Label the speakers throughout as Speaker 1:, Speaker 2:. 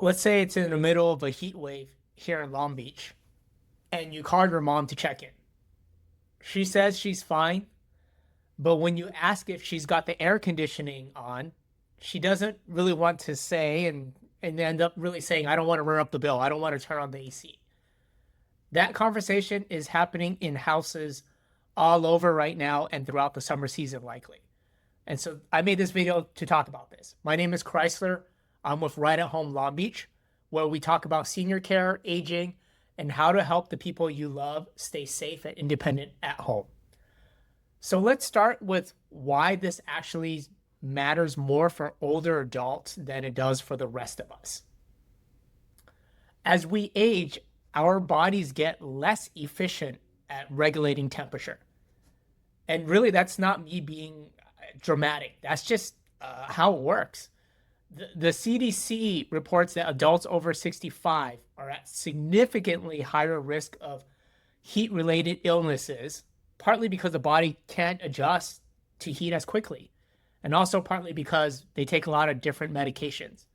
Speaker 1: Let's say it's in the middle of a heat wave here in Long Beach, and you called your mom to check in. She says she's fine, but when you ask if she's got the air conditioning on, she doesn't really want to say and end up really saying, I don't want to run up the bill. I don't want to turn on the AC. That conversation is happening in houses all over right now and throughout the summer season, likely. And so I made this video to talk about this. My name is Chrysler. I'm with Right at Home Long Beach, where we talk about senior care, aging, and how to help the people you love stay safe and independent at home. So let's start with why this actually matters more for older adults than it does for the rest of us. As we age, our bodies get less efficient at regulating temperature. And really, that's not me being dramatic. That's just how it works. The CDC reports that adults over 65 are at significantly higher risk of heat-related illnesses, partly because the body can't adjust to heat as quickly, and also partly because they take a lot of different medications,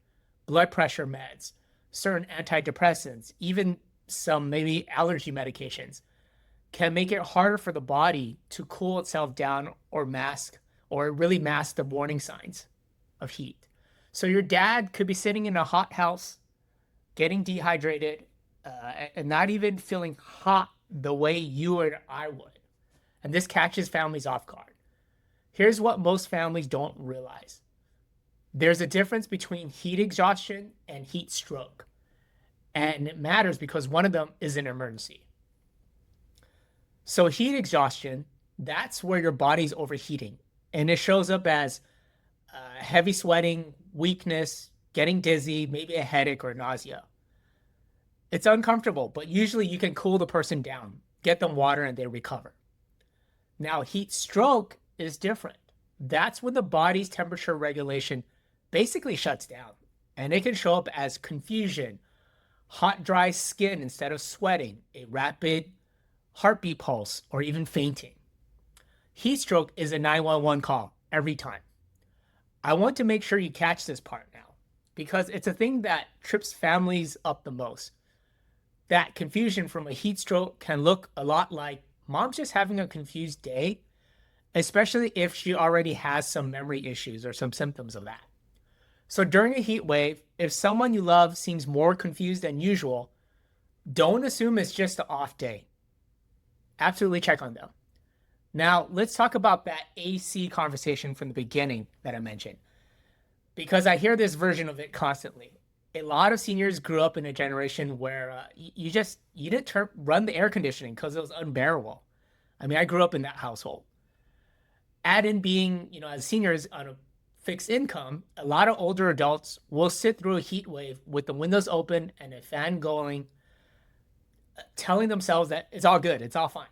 Speaker 1: blood pressure meds, certain antidepressants, even some maybe allergy medications can make it harder for the body to cool itself down or mask or really mask the warning signs of heat. So your dad could be sitting in a hot house, getting dehydrated, and not even feeling hot the way you or I would. And this catches families off guard. Here's what most families don't realize. There's a difference between heat exhaustion and heat stroke. And it matters because one of them is an emergency. So heat exhaustion, that's where your body's overheating. And it shows up as heavy sweating, weakness, getting dizzy, maybe a headache or nausea. It's uncomfortable, but usually you can cool the person down, get them water, and they recover. Now, heat stroke is different. That's when the body's temperature regulation basically shuts down. And it can show up as confusion, hot, dry skin instead of sweating, a rapid heartbeat pulse, or even fainting. Heat stroke is a 911 call every time. I want to make sure you catch this part now because it's a thing that trips families up the most. That confusion from a heat stroke can look a lot like mom's just having a confused day, especially if she already has some memory issues or some symptoms of that. So during a heat wave, if someone you love seems more confused than usual, don't assume it's just an off day. Absolutely check on them. Now, let's talk about that AC conversation from the beginning that I mentioned, because I hear this version of it constantly. A lot of seniors grew up in a generation where you didn't run the air conditioning because it was unbearable. I mean, I grew up in that household. Add in being, as seniors on a fixed income, a lot of older adults will sit through a heat wave with the windows open and a fan going, telling themselves that it's all good, it's all fine.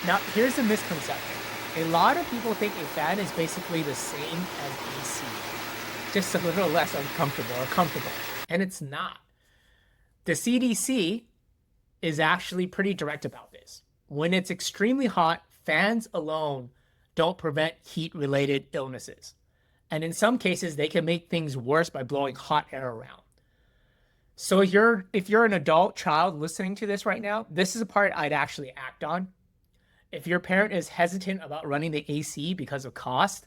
Speaker 1: Now, here's the misconception. A lot of people think a fan is basically the same as AC, just a little less uncomfortable or comfortable, and it's not. The CDC is actually pretty direct about this. When it's extremely hot, fans alone don't prevent heat-related illnesses. And in some cases, they can make things worse by blowing hot air around. So if you're an adult child listening to this right now, this is a part I'd actually act on. If your parent is hesitant about running the AC because of cost,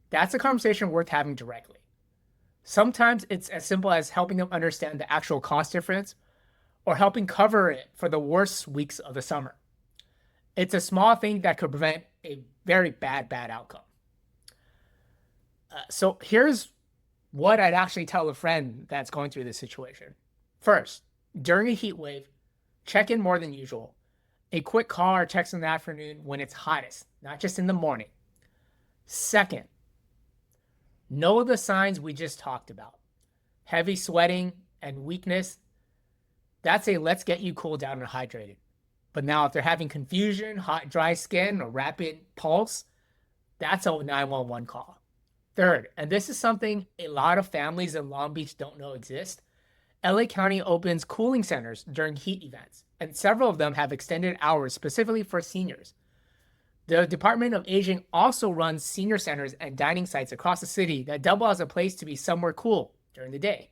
Speaker 1: that's a conversation worth having directly. Sometimes it's as simple as helping them understand the actual cost difference or helping cover it for the worst weeks of the summer. It's a small thing that could prevent a very bad outcome. So here's what I'd actually tell a friend that's going through this situation. First, during a heat wave, check in more than usual. A quick call or text in the afternoon when it's hottest, not just in the morning. Second, know the signs we just talked about. Heavy sweating and weakness, that's a let's get you cooled down and hydrated. But now if they're having confusion, hot, dry skin, or rapid pulse, that's a 911 call. Third, and this is something a lot of families in Long Beach don't know exist, LA County opens cooling centers during heat events, and several of them have extended hours specifically for seniors. The Department of Aging also runs senior centers and dining sites across the city that double as a place to be somewhere cool during the day.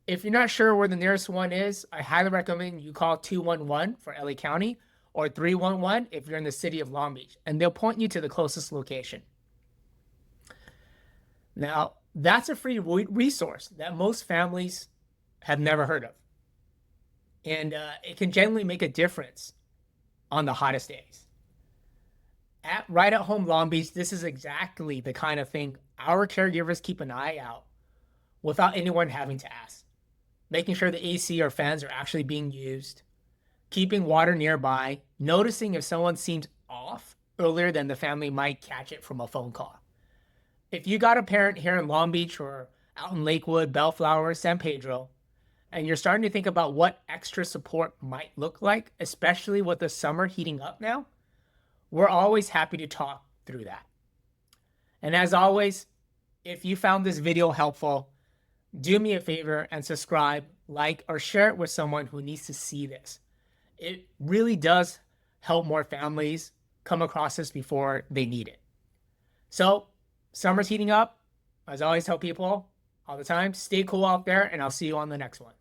Speaker 1: If you're not sure where the nearest one is, I highly recommend you call 211 for LA County or 311 if you're in the city of Long Beach, and they'll point you to the closest location. Now, that's a free resource that most families have never heard of. And it can generally make a difference on the hottest days. At Right at Home Long Beach, this is exactly the kind of thing our caregivers keep an eye out without anyone having to ask. Making sure the AC or fans are actually being used, keeping water nearby, noticing if someone seems off earlier than the family might catch it from a phone call. If you got a parent here in Long Beach or out in Lakewood, Bellflower, San Pedro, and you're starting to think about what extra support might look like, especially with the summer heating up now, we're always happy to talk through that. And as always, if you found this video helpful, do me a favor and subscribe, like, or share it with someone who needs to see this. It really does help more families come across this before they need it. So, summer's heating up. As I always tell people all the time, stay cool out there, and I'll see you on the next one.